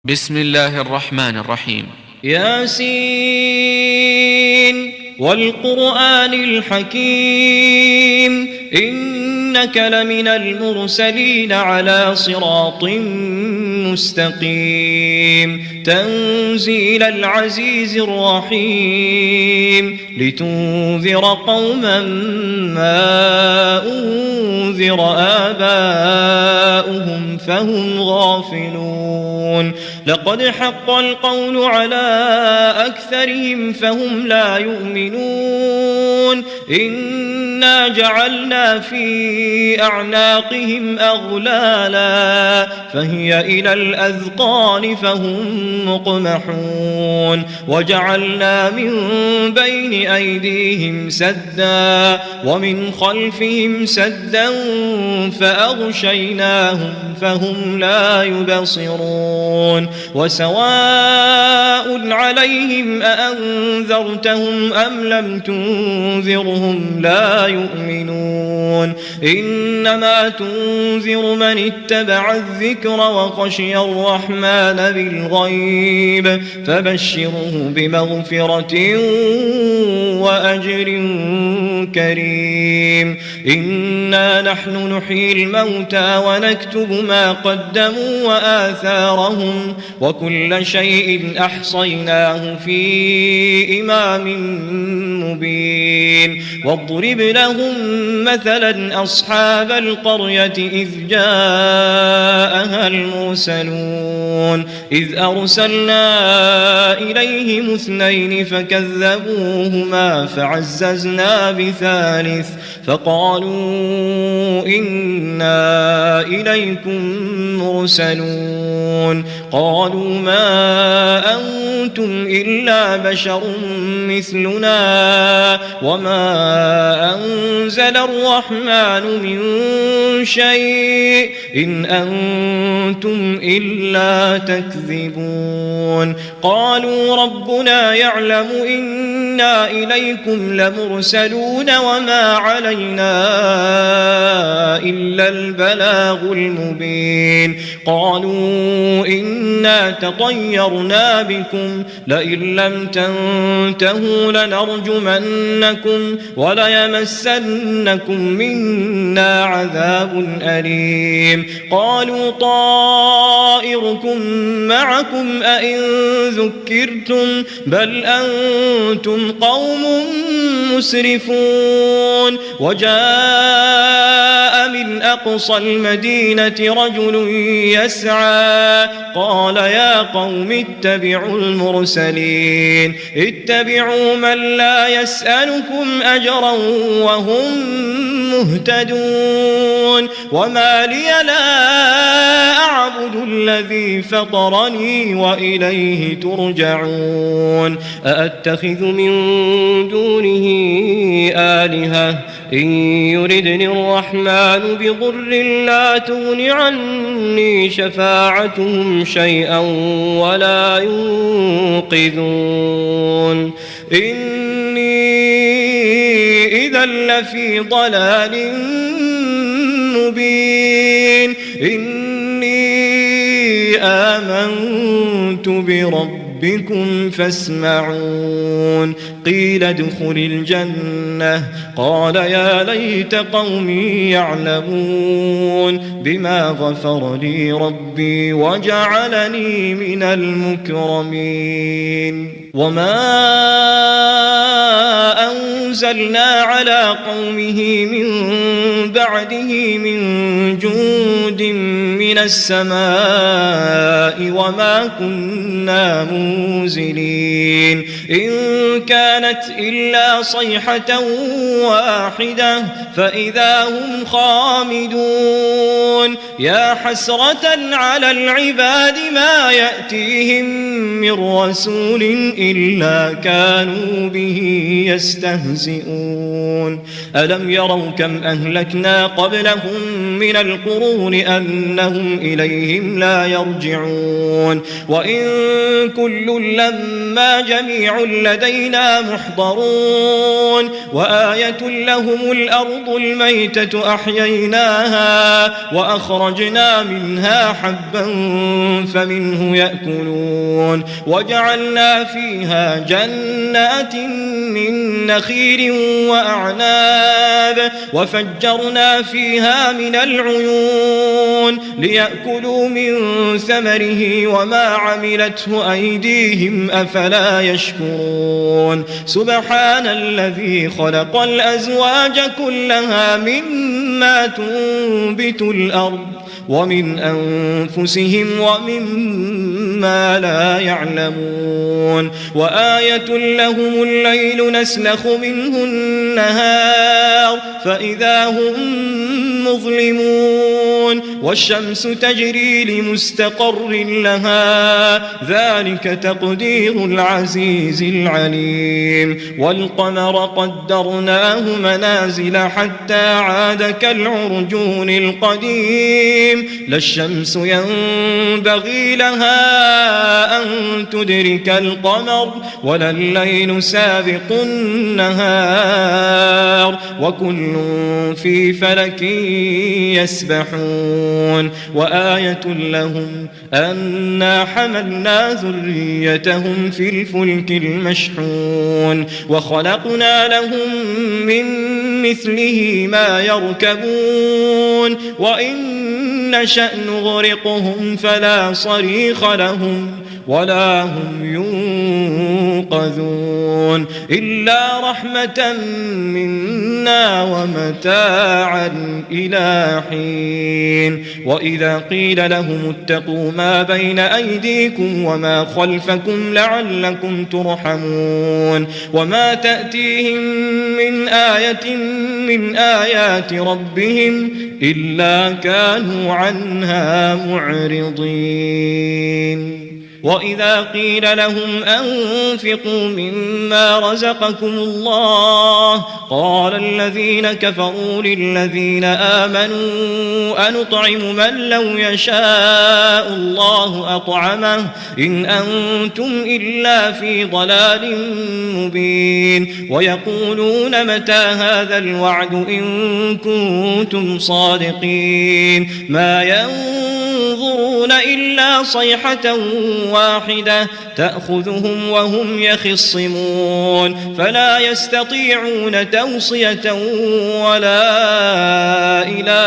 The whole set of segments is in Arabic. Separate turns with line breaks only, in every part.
بسم الله الرحمن الرحيم.
ياسين والقرآن الحكيم إنك لمن المرسلين على صراط مستقيم تنزيل العزيز الرحيم لتنذر قوما ما أنذر آباؤهم فهم غافلون لقد حق القول على أكثرهم فهم لا يؤمنون إنا جعلنا في أعناقهم أغلالا فهي إلى الأذقان فهم مقمحون وجعلنا من بين أيديهم سدا ومن خلفهم سدا فأغشيناهم فهم لا يبصرون وسواء عليهم أأنذرتهم أم لم تنذرهم لا يؤمنون إنما تنذر من اتبع الذكر وخشي الرحمن بالغيب فبشره بمغفرة وأجر كريم إنا نحن نحيي الموتى ونكتب ما قدموا وآثارهم وكل شيء أحصيناه في إمام مبين واضرب لهم مثلا أصحاب القرية إذ جاءها المرسلون إذ أرسلنا إليهم اثنين فكذبوهما فعززنا بثالث فقالوا إنا إليكم مرسلون قالوا ما أنتم إلا بشر مثلنا وما أنزل الرحمن من شيء إن أنتم إلا تكذبون قالوا ربنا يعلم إنا إليكم لمرسلون وما علينا إلا البلاغ المبين قالوا إنا تطيرنا بكم لئن لم تنتهوا لنرجمنكم وليمسنكم منا عذاب أليم قالوا طائركم معكم أئن ذكرتم بل أنتم قوم مسرفون وجاء من أقصى المدينة رجل يسعى قال يا قوم اتبعوا المرسلين اتبعوا من لا يسألكم أجرا وهم مهتدون وما لي لا أعبد الذي فطرني وإليه ترجعون أأتخذ من دونه آلهة إن يردني الرحمن بضر لا تغن عني شفاعتهم شيئا ولا ينقذون إني إذا لفي ضلال مبين إني آمنت بربكم فاسمعون قيل ادخل الجنة قال يا ليت قومي يعلمون بما غفر لي ربي وجعلني من المكرمين وما أنزلنا على قومه من بعده من جند من السماء وما كنا منزلين إن كانت إلا صيحة واحدة فإذا هم خامدون يا حسرة على العباد ما يأتيهم من رسول إلا كانوا به يستهزئون ألم يروا كم أهلكنا قبلهم من القرون أنهم وهم إليهم لا يرجعون وإن كل لما جميع لدينا محضرون وآية لهم الأرض الميتة أحييناها وأخرجنا منها حبا فمنه يأكلون وجعلنا فيها جنات من نخيل وأعناب وفجرنا فيها من العيون ليأكلوا من ثمره وما عملته أيديهم أفلا يشكرون سبحان الذي خلق الأزواج كلها مما تنبت الأرض ومن أنفسهم ومما لا يعلمون وآية لهم الليل نسلخ منه النهار فإذا هم مظلمون والشمس تجري لمستقر لها ذلك تقدير العزيز العليم والقمر قدرناه منازل حتى عاد كالعرجون القديم لا الشمس ينبغي لها أن تدرك القمر ولا الليل سابق النهار وكل في فلك يسبحون وآية لهم أنا حملنا ذريتهم في الفلك المشحون وخلقنا لهم من مثله ما يركبون وإن نشأ نغرقهم فلا صريخ لهم ولا هم ينقذون إلا رحمة منا ومتاعا إلى حين وإذا قيل لهم اتقوا ما بين أيديكم وما خلفكم لعلكم ترحمون وما تأتيهم من آية من آيات ربهم إلا كانوا عنها معرضين وإذا قيل لهم أنفقوا مما رزقكم الله قال الذين كفروا للذين آمنوا أنطعم من لو يشاء الله أطعمه إن أنتم إلا في ضلال مبين ويقولون متى هذا الوعد إن كنتم صادقين ما ينظرون إلا صيحة واحدة تأخذهم وهم يخصمون فلا يستطيعون توصية ولا إلى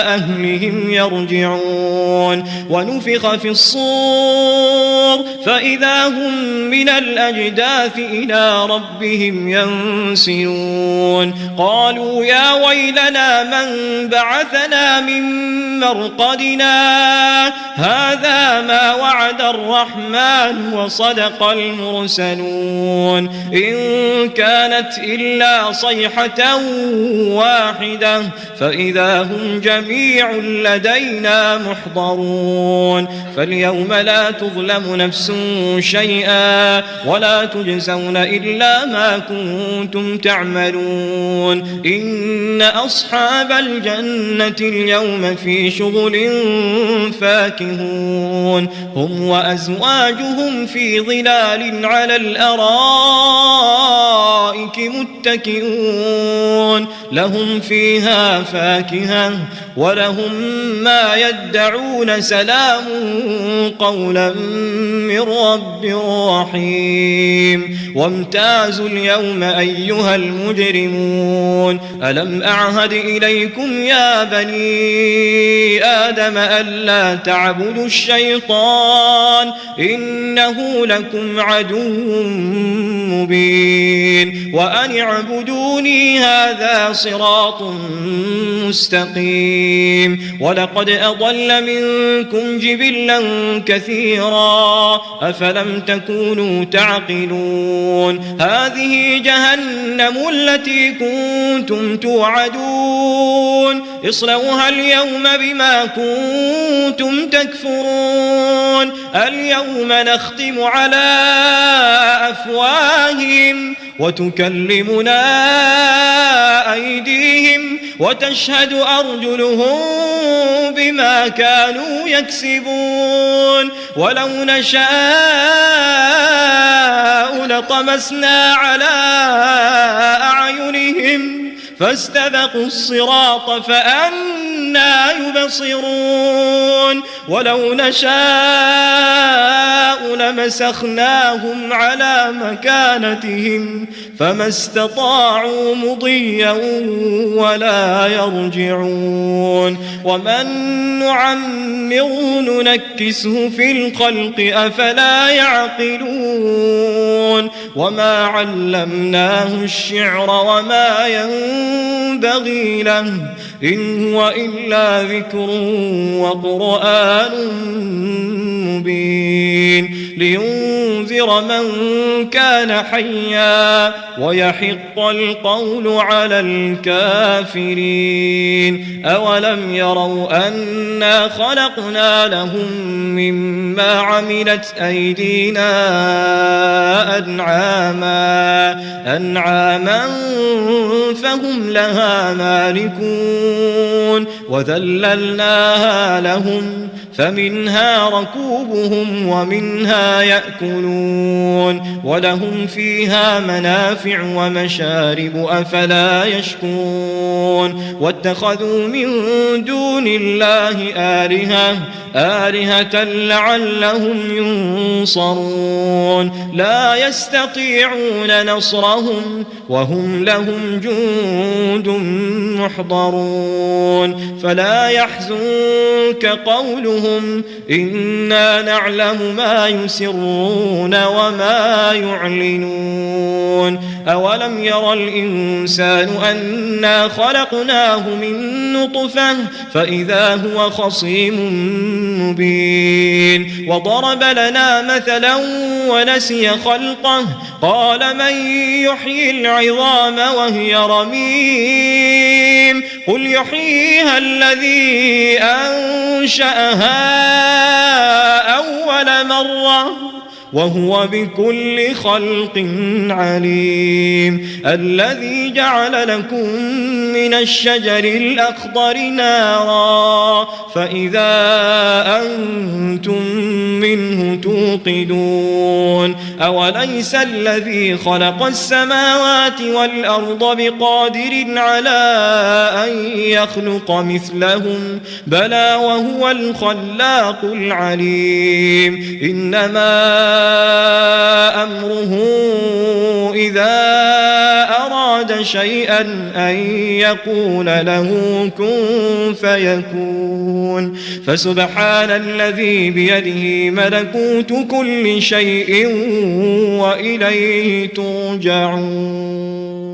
أهلهم يرجعون ونفخ في الصور فإذا هم من الأجداث إلى ربهم ينسلون قالوا يا ويلنا من بعثنا من مرقدنا هذا ما وعد الرحمن وصدق المرسلون إن كانت إلا صيحة واحدة فإذا هم جميع لدينا محضرون فاليوم لا تظلم نفس شيئا ولا تجزون إلا ما كنتم تعملون إن أصحاب الجنة اليوم في شغل فاكهون هم وأزواجهم في ظلال على الأرائك متكئون لهم فيها فاكهة ولهم ما يدعون سلام قولا من رب رحيم وامتازوا اليوم أيها المجرمون ألم أعهد إليكم يا بني آدم ألا تعبدوا الشيطان إنه لكم عدو مبين وأن اعبدوني هذا صراط مستقيم ولقد أضل منكم جبلا كثيرا أفلم تكونوا تعقلون هذه جهنم التي كنتم توعدون اصلوها اليوم بما كنتم تكفرون اليوم نختم على أفواههم وتكلمنا أيديهم وتشهد أرجلهم بما كانوا يكسبون ولو نشاء لطمسنا على أعينهم فاستبقوا الصراط فأنى يبصرون ولو نشاء لمسخناهم على مكانتهم فما استطاعوا مضيا ولا يرجعون ومن نعمره ننكسه في الخلق أفلا يعقلون وما علمناه الشعر وما ينبغي له إن هو إلا ذكر وقرآن مبين لينذر من كان حيا ويحق القول على الكافرين أولم يروا أنا خلقنا لهم مما عملت أيدينا أنعاما فهم لها مالكون وذللناها لهم فمنها ركوبهم ومنها يأكلون ولهم فيها منافع ومشارب أفلا يشكرون واتخذوا من دون الله آلهة لعلهم ينصرون لا يستطيعون نصرهم وهم لهم جند محضرون فلا يحزنك قولهم إنا نعلم ما يسرون وما يعلنون أولم ير الإنسان أنا خلقناه من نطفة فإذا هو خصيم مبين وضرب لنا مثلا ونسي خلقه قال من يحيي العظام وهي رميم قل يحييها الذي أنشأها أول مرة وهو بكل خلق عليم الذي جعل لكم من الشجر الأخضر نارا فإذا أنتم منه توقدون أوليس الذي خلق السماوات والأرض بقادر على أن يخلق مثلهم بلى وهو الخلاق العليم إنما أمره إذا أراد شيئا أن يقول له كن فيكون فسبحان الذي بيده ملكوت كل شيء وإليه ترجعون.